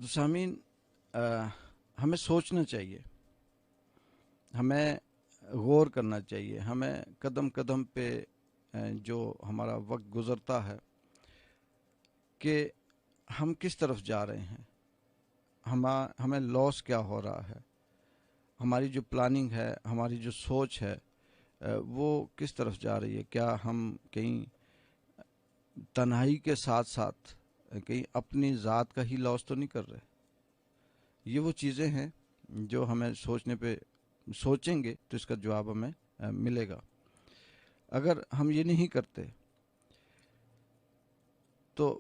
تو سامعین، ہمیں سوچنا چاہیے، ہمیں غور کرنا چاہیے، ہمیں قدم قدم پہ جو ہمارا وقت گزرتا ہے کہ ہم کس طرف جا رہے ہیں، ہمیں لاس کیا ہو رہا ہے، ہماری جو پلاننگ ہے، ہماری جو سوچ ہے وہ کس طرف جا رہی ہے۔ کیا ہم کہیں تنہائی کے ساتھ ساتھ کہیں اپنی ذات کا ہی لاس تو نہیں کر رہے؟ یہ وہ چیزیں ہیں جو ہمیں سوچیں گے تو اس کا جواب ہمیں ملے گا۔ اگر ہم یہ نہیں کرتے تو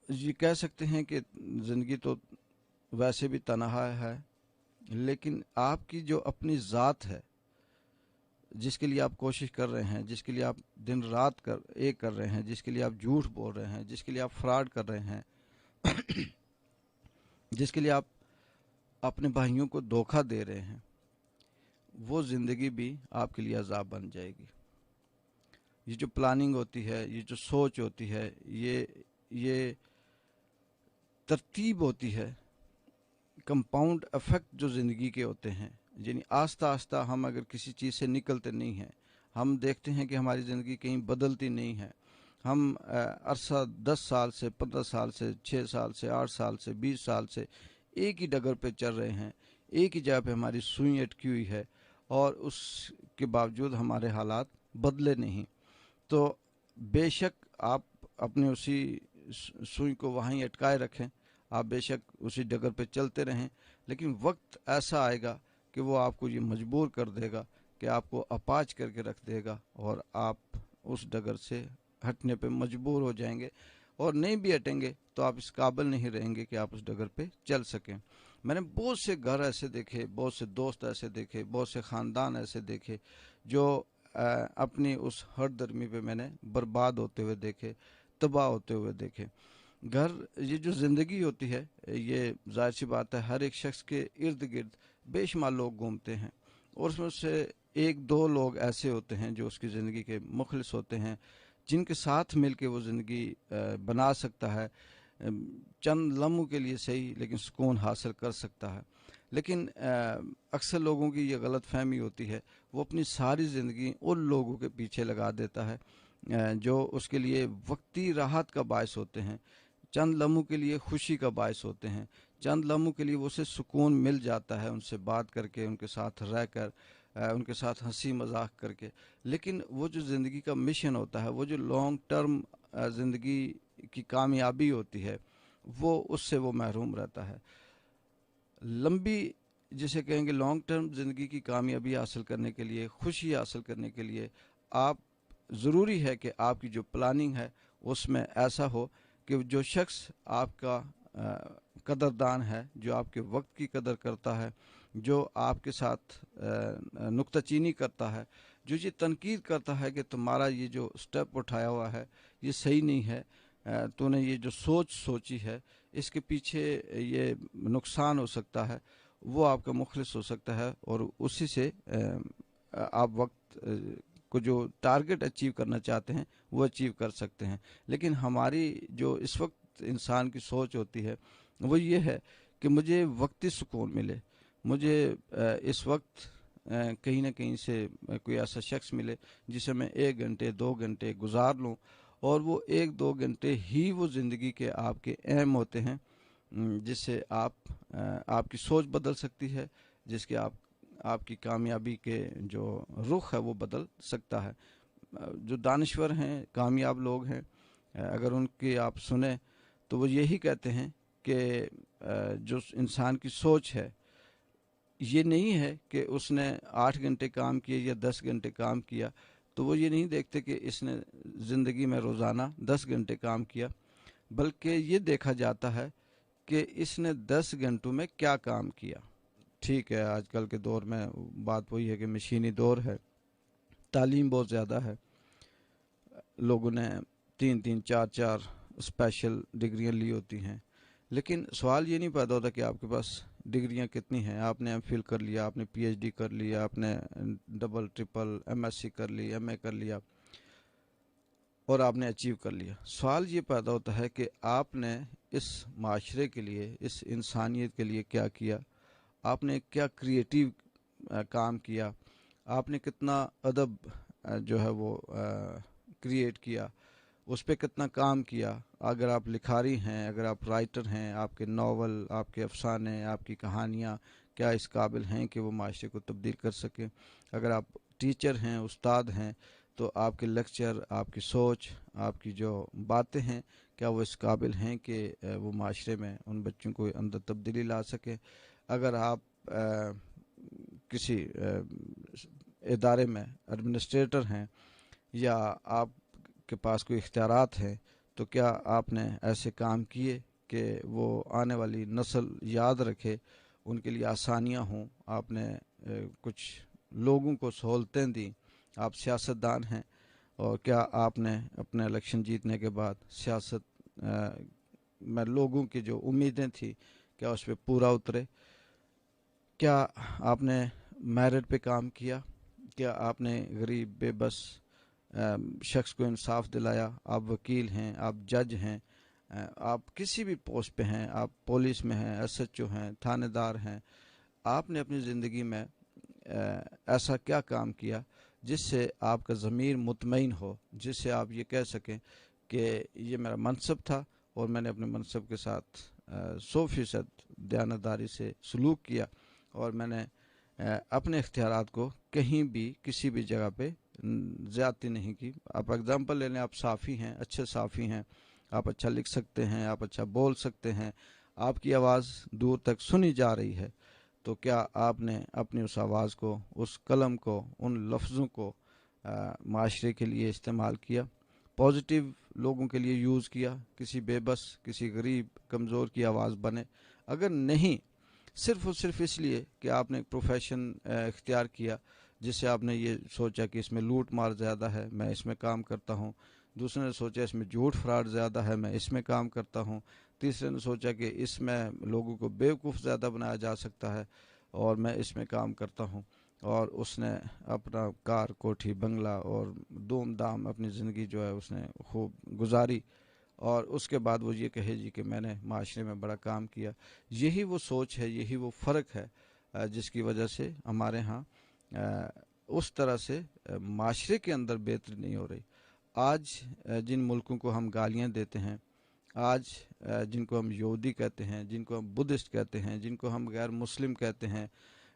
یہ کہہ سکتے ہیں کہ زندگی تو ویسے بھی تنہا ہے، لیکن آپ کی جو اپنی ذات ہے، جس کے لیے آپ کوشش کر رہے ہیں، جس کے لیے آپ دن رات ایک کر رہے ہیں، جس کے لیے آپ جھوٹ بول رہے ہیں، جس کے لیے آپ فراڈ کر رہے ہیں، جس کے لیے آپ اپنے بھائیوں کو دھوکہ دے رہے ہیں، وہ زندگی بھی آپ کے لیے عذاب بن جائے گی۔ یہ جو پلاننگ ہوتی ہے، یہ جو سوچ ہوتی ہے، یہ ترتیب ہوتی ہے، کمپاؤنڈ افیکٹ جو زندگی کے ہوتے ہیں، یعنی آہستہ آہستہ ہم اگر کسی چیز سے نکلتے نہیں ہیں، ہم دیکھتے ہیں کہ ہماری زندگی کہیں بدلتی نہیں ہے، ہم عرصہ 10 سال سے 15 سال سے 6 سال سے 8 سال سے 20 سال سے ایک ہی ڈگر پہ چل رہے ہیں، ایک ہی جگہ پہ ہماری سوئی اٹکی ہوئی ہے، اور اس کے باوجود ہمارے حالات بدلے نہیں، تو بے شک آپ اپنے اسی سوئی کو وہیں اٹکائے رکھیں، آپ بے شک اسی ڈگر پہ چلتے رہیں، لیکن وقت ایسا آئے گا کہ وہ آپ کو یہ مجبور کر دے گا کہ آپ کو اپاچ کر کے رکھ دے گا، اور آپ اس ڈگر سے ہٹنے پہ مجبور ہو جائیں گے، اور نہیں بھی ہٹیں گے تو آپ اس قابل نہیں رہیں گے کہ آپ اس ڈگر پہ چل سکیں۔ میں نے بہت سے گھر ایسے دیکھے، بہت سے دوست ایسے دیکھے، بہت سے خاندان ایسے دیکھے جو اپنی اس ہر درمی پہ میں نے برباد ہوتے ہوئے دیکھے، تباہ ہوتے ہوئے دیکھے۔ گھر، یہ جو زندگی ہوتی ہے، یہ ظاہر سی بات ہے ہر ایک شخص کے ارد گرد بے شمار لوگ گھومتے ہیں، اور اس میں سے ایک دو لوگ ایسے ہوتے ہیں جو اس کی زندگی کے مخلص ہوتے ہیں، جن کے ساتھ مل کے وہ زندگی بنا سکتا ہے، چند لمحوں کے لیے صحیح لیکن سکون حاصل کر سکتا ہے۔ لیکن اکثر لوگوں کی یہ غلط فہمی ہوتی ہے، وہ اپنی ساری زندگی ان لوگوں کے پیچھے لگا دیتا ہے جو اس کے لیے وقتی راحت کا باعث ہوتے ہیں، چند لمحوں کے لیے خوشی کا باعث ہوتے ہیں، چند لمحوں کے لیے اسے سکون مل جاتا ہے ان سے بات کر کے، ان کے ساتھ رہ کر، ان کے ساتھ ہنسی مذاق کر کے، لیکن وہ جو زندگی کا مشن ہوتا ہے، وہ جو لانگ ٹرم زندگی کی کامیابی ہوتی ہے، اس سے وہ محروم رہتا ہے۔ لمبی، جسے کہیں گے لانگ ٹرم زندگی کی کامیابی حاصل کرنے کے لیے، خوشی حاصل کرنے کے لیے، آپ ضروری ہے کہ آپ کی جو پلاننگ ہے اس میں ایسا ہو کہ جو شخص آپ کا قدردان ہے، جو آپ کے وقت کی قدر کرتا ہے، جو آپ کے ساتھ نکتہ چینی کرتا ہے، جو یہ تنقید کرتا ہے کہ تمہارا یہ جو سٹیپ اٹھایا ہوا ہے یہ صحیح نہیں ہے، تو نے یہ جو سوچی ہے اس کے پیچھے یہ نقصان ہو سکتا ہے، وہ آپ کا مخلص ہو سکتا ہے، اور اسی سے آپ وقت کو جو ٹارگٹ اچیو کرنا چاہتے ہیں وہ اچیو کر سکتے ہیں۔ لیکن ہماری جو اس وقت انسان کی سوچ ہوتی ہے وہ یہ ہے کہ مجھے وقتی سکون ملے، مجھے اس وقت کہیں نہ کہیں سے کوئی ایسا شخص ملے جسے میں 1 گھنٹے 2 گھنٹے گزار لوں، اور وہ 1 2 گھنٹے ہی وہ زندگی کے آپ کے اہم ہوتے ہیں، جس سے آپ کی سوچ بدل سکتی ہے، جس کے آپ کی کامیابی کے جو رخ ہے وہ بدل سکتا ہے۔ جو دانشور ہیں، کامیاب لوگ ہیں، اگر ان کی آپ سنیں تو وہ یہی کہتے ہیں کہ جو انسان کی سوچ ہے یہ نہیں ہے کہ اس نے 8 گھنٹے کام کیے یا 10 گھنٹے کام کیا، تو وہ یہ نہیں دیکھتے کہ اس نے زندگی میں روزانہ 10 گھنٹے کام کیا، بلکہ یہ دیکھا جاتا ہے کہ اس نے 10 گھنٹوں میں کیا کام کیا۔ ٹھیک ہے، آج کل کے دور میں بات وہی ہے کہ مشینی دور ہے، تعلیم بہت زیادہ ہے، لوگوں نے 3 3 4 4 اسپیشل ڈگریاں لی ہوتی ہیں، لیکن سوال یہ نہیں پیدا ہوتا کہ آپ کے پاس ڈگریاں کتنی ہیں۔ آپ نے ایم فل کر لیا، آپ نے پی ایچ ڈی کر لیا، آپ نے double triple M S C کر لی، ایم اے کر لیا، اور آپ نے اچیو کر لیا۔ سوال یہ پیدا ہوتا ہے کہ آپ نے اس معاشرے کے لیے، اس انسانیت کے لیے کیا کیا، آپ نے کیا کریٹیو کام کیا، آپ نے کتنا ادب جو ہے وہ کریٹ کیا، اس پہ کتنا کام کیا. اگر آپ لکھاری ہیں، اگر آپ رائٹر ہیں، آپ کے ناول، آپ کے افسانے، آپ کی کہانیاں کیا اس قابل ہیں کہ وہ معاشرے کو تبدیل کر سکیں. اگر آپ ٹیچر ہیں، استاد ہیں، تو آپ کے لیکچر، آپ کی سوچ، آپ کی جو باتیں ہیں، کیا وہ اس قابل ہیں کہ وہ معاشرے میں ان بچوں کو اندر تبدیلی لا سکیں. اگر آپ کسی ادارے میں ایڈمنسٹریٹر ہیں یا آپ کے پاس کوئی اختیارات ہیں، تو کیا آپ نے ایسے کام کیے کہ وہ آنے والی نسل یاد رکھے، ان کے لیے آسانیاں ہوں. آپ نے کچھ لوگوں کو سہولتیں دیں. آپ سیاستدان ہیں، اور کیا آپ نے اپنے الیکشن جیتنے کے بعد سیاست میں لوگوں کی جو امیدیں تھیں کیا اس پہ پورا اترے. کیا آپ نے میرٹ پہ کام کیا، کیا آپ نے غریب بے بس شخص کو انصاف دلایا. آپ وکیل ہیں، آپ جج ہیں، آپ کسی بھی پوسٹ پہ ہیں، آپ پولیس میں ہیں، ایس ایچ او ہیں، تھانے دار ہیں، آپ نے اپنی زندگی میں ایسا کیا کام کیا جس سے آپ کا ضمیر مطمئن ہو، جس سے آپ یہ کہہ سکیں کہ یہ میرا منصب تھا اور میں نے اپنے منصب کے ساتھ 100% دیانتداری سے سلوک کیا، اور میں نے اپنے اختیارات کو کہیں بھی کسی بھی جگہ پہ زیادتی نہیں کی. آپ اگزامپل لے لیں، آپ صحافی ہیں، اچھے صحافی ہیں، آپ اچھا لکھ سکتے ہیں، آپ اچھا بول سکتے ہیں، آپ کی آواز دور تک سنی جا رہی ہے. تو کیا آپ نے اپنی اس آواز کو، اس قلم کو، ان لفظوں کو معاشرے کے لیے استعمال کیا، پازیٹیو لوگوں کے لیے یوز کیا، کسی بے بس، کسی غریب کمزور کی آواز بنے؟ اگر نہیں، صرف اور صرف اس لیے کہ آپ نے ایک پروفیشن اختیار کیا جس سے آپ نے یہ سوچا کہ اس میں لوٹ مار زیادہ ہے، میں اس میں کام کرتا ہوں. دوسرے نے سوچا اس میں جھوٹ فراڈ زیادہ ہے، میں اس میں کام کرتا ہوں. تیسرے نے سوچا کہ اس میں لوگوں کو بیوقوف زیادہ بنایا جا سکتا ہے اور میں اس میں کام کرتا ہوں. اور اس نے اپنا کار، کوٹھی، بنگلہ اور دوم دام اپنی زندگی جو ہے اس نے خوب گزاری، اور اس کے بعد وہ یہ کہے جی کہ میں نے معاشرے میں بڑا کام کیا. یہی وہ سوچ ہے، یہی وہ فرق ہے جس کی وجہ سے ہمارے ہاں اس طرح سے معاشرے کے اندر بہتری نہیں ہو رہی. آج جن ملکوں کو ہم گالیاں دیتے ہیں، آج جن کو ہم یہودی کہتے ہیں، جن کو ہم بدھسٹ کہتے ہیں، جن کو ہم غیر مسلم کہتے ہیں،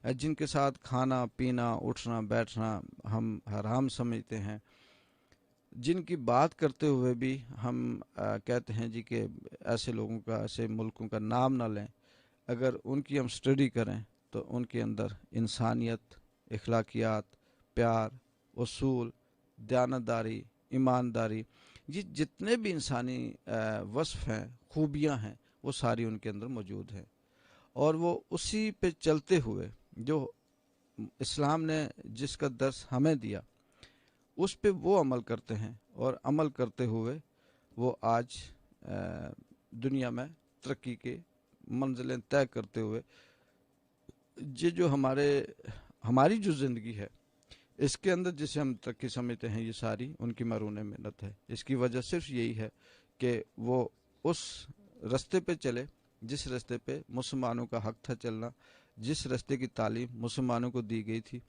جن کے ساتھ کھانا پینا، اٹھنا بیٹھنا ہم حرام سمجھتے ہیں، جن کی بات کرتے ہوئے بھی ہم کہتے ہیں جی کہ ایسے لوگوں کا، ایسے ملکوں کا نام نہ لیں، اگر ان کی ہم اسٹڈی کریں تو ان کے اندر انسانیت، اخلاقیات، پیار، اصول، دیانتداری، ایمانداری، یہ جتنے بھی انسانی وصف ہیں، خوبیاں ہیں، وہ ساری ان کے اندر موجود ہیں. اور وہ اسی پہ چلتے ہوئے جو اسلام نے جس کا درس ہمیں دیا اس پہ وہ عمل کرتے ہیں، اور عمل کرتے ہوئے وہ آج دنیا میں ترقی کے منزلیں طے کرتے ہوئے یہ جو ہماری جو زندگی ہے اس کے اندر جسے ہم ترقی سمجھتے ہیں، یہ ساری ان کی مرہون محنت ہے. اس کی وجہ صرف یہی ہے کہ وہ اس رستے پہ چلے جس رستے پہ مسلمانوں کا حق تھا چلنا، جس رستے کی تعلیم مسلمانوں کو دی گئی تھی،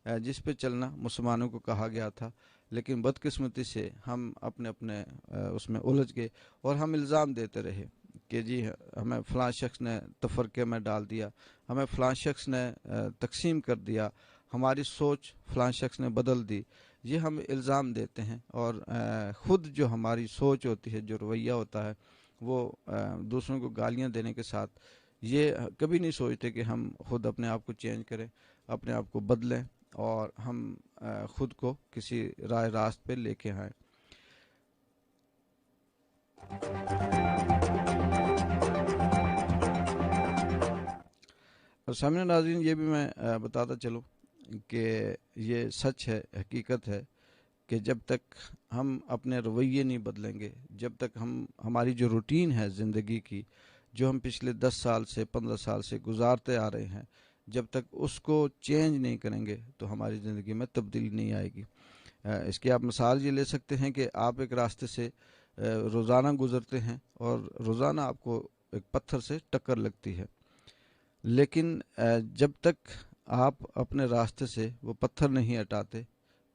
جس پہ چلنا مسلمانوں کو کہا گیا تھا. لیکن بدقسمتی سے ہم اپنے اس میں الجھ گئے اور ہم الزام دیتے رہے کہ جی ہمیں فلاں شخص نے تفرقے میں ڈال دیا، ہمیں فلاں شخص نے تقسیم کر دیا، ہماری سوچ فلاں شخص نے بدل دی. یہ ہم الزام دیتے ہیں، اور خود جو ہماری سوچ ہوتی ہے، جو رویہ ہوتا ہے، وہ دوسروں کو گالیاں دینے کے ساتھ یہ کبھی نہیں سوچتے کہ ہم خود اپنے آپ کو چینج کریں، اپنے آپ کو بدلیں، اور ہم خود کو کسی راہ راست پہ لے کے آئیں. اور سامعین ناظرین، یہ بھی میں بتاتا چلوں کہ یہ سچ ہے، حقیقت ہے کہ جب تک ہم اپنے رویے نہیں بدلیں گے، جب تک ہماری جو روٹین ہے زندگی کی، جو ہم پچھلے 10 سال سے 15 سال سے گزارتے آ رہے ہیں، جب تک اس کو چینج نہیں کریں گے تو ہماری زندگی میں تبدیلی نہیں آئے گی. اس کی آپ مثال یہ لے سکتے ہیں کہ آپ ایک راستے سے روزانہ گزرتے ہیں اور روزانہ آپ کو ایک پتھر سے ٹکر لگتی ہے، لیکن جب تک آپ اپنے راستے سے وہ پتھر نہیں ہٹاتے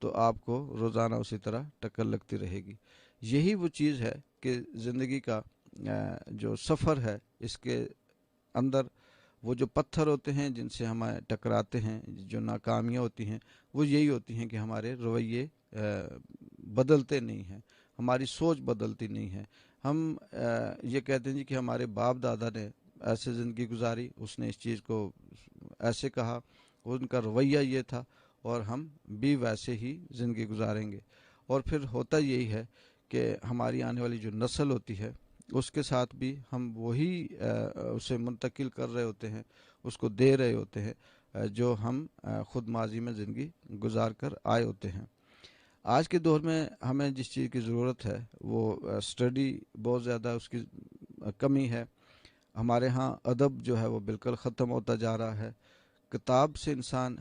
تو آپ کو روزانہ اسی طرح ٹکر لگتی رہے گی۔ یہی وہ چیز ہے کہ زندگی کا جو سفر ہے، اس کے اندر وہ جو پتھر ہوتے ہیں جن سے ہمیں ٹکراتے ہیں، جو ناکامیاں ہوتی ہیں، وہ یہی ہوتی ہیں کہ ہمارے رویے بدلتے نہیں ہیں، ہماری سوچ بدلتی نہیں ہے۔ ہم یہ کہتے ہیں جی کہ ہمارے باپ دادا نے ایسے زندگی گزاری، اس نے اس چیز کو ایسے کہا، ان کا رویہ یہ تھا، اور ہم بھی ویسے ہی زندگی گزاریں گے۔ اور پھر ہوتا یہی ہے کہ ہماری آنے والی جو نسل ہوتی ہے اس کے ساتھ بھی ہم وہی اسے منتقل کر رہے ہوتے ہیں، اس کو دے رہے ہوتے ہیں جو ہم خود ماضی میں زندگی گزار کر آئے ہوتے ہیں۔ آج کے دور میں ہمیں جس چیز کی ضرورت ہے وہ اسٹڈی بہت زیادہ اس کی کمی ہے۔ ہمارے ہاں ادب جو ہے وہ بالکل ختم ہوتا جا رہا ہے۔ کتاب سے انسان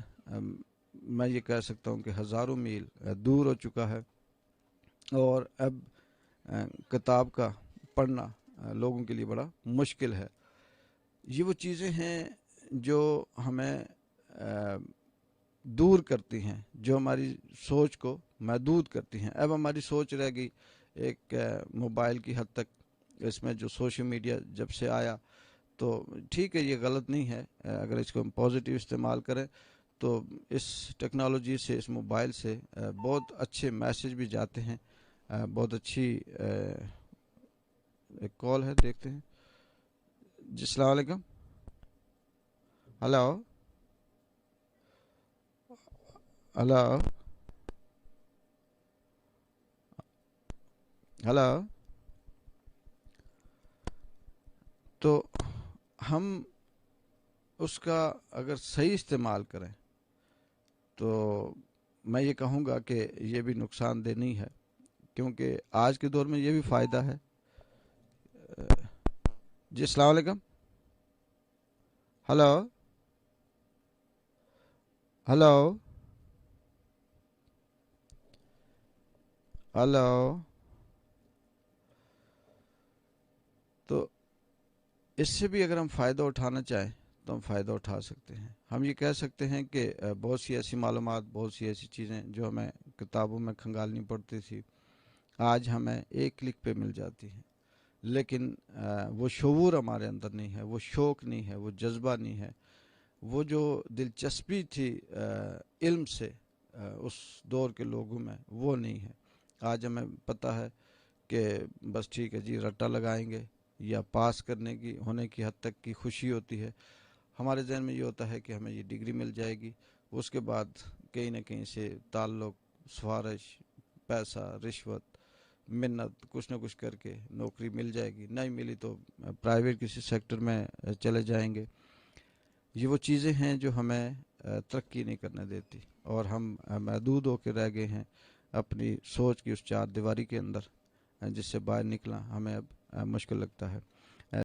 میں یہ کہہ سکتا ہوں کہ ہزاروں میل دور ہو چکا ہے، اور اب کتاب کا پڑھنا لوگوں کے لیے بڑا مشکل ہے۔ یہ وہ چیزیں ہیں جو ہمیں دور کرتی ہیں، جو ہماری سوچ کو محدود کرتی ہیں۔ اب ہماری سوچ رہ گئی ایک موبائل کی حد تک۔ اس میں جو سوشل میڈیا جب سے آیا تو ٹھیک ہے، یہ غلط نہیں ہے، اگر اس کو ہم پازیٹیو استعمال کریں تو اس ٹیکنالوجی سے، اس موبائل سے بہت اچھے میسج بھی جاتے ہیں، بہت اچھی ایک کال ہے، دیکھتے ہیں جی۔ السلام علیکم۔ Hello hello hello. تو ہم اس کا اگر صحیح استعمال کریں تو میں یہ کہوں گا کہ یہ بھی نقصان دہ نہیں ہے، کیونکہ آج کے دور میں یہ بھی فائدہ ہے۔ جی السلام علیکم۔ Hello hello hello. تو اس سے بھی اگر ہم فائدہ اٹھانا چاہیں تو ہم فائدہ اٹھا سکتے ہیں۔ ہم یہ کہہ سکتے ہیں کہ بہت سی ایسی معلومات، بہت سی ایسی چیزیں جو ہمیں کتابوں میں کھنگالنی پڑتی تھی، آج ہمیں ایک کلک پہ مل جاتی ہیں، لیکن وہ شعور ہمارے اندر نہیں ہے، وہ شوق نہیں ہے، وہ جذبہ نہیں ہے، وہ جو دلچسپی تھی علم سے اس دور کے لوگوں میں، وہ نہیں ہے۔ آج ہمیں پتہ ہے کہ بس ٹھیک ہے جی، رٹا لگائیں گے، یا پاس کرنے کی ہونے کی حد تک کی خوشی ہوتی ہے۔ ہمارے ذہن میں یہ ہوتا ہے کہ ہمیں یہ ڈگری مل جائے گی، اس کے بعد کہیں نہ کہیں سے تعلق، سفارش، پیسہ، رشوت، منت، کچھ نہ کچھ کر کے نوکری مل جائے گی، نہیں ملی تو پرائیویٹ کسی سیکٹر میں چلے جائیں گے۔ یہ وہ چیزیں ہیں جو ہمیں ترقی نہیں کرنے دیتی، اور ہم محدود ہو کے رہ گئے ہیں اپنی سوچ کی اس چار دیواری کے اندر، جس سے باہر نکلنا ہمیں اب مشکل لگتا ہے۔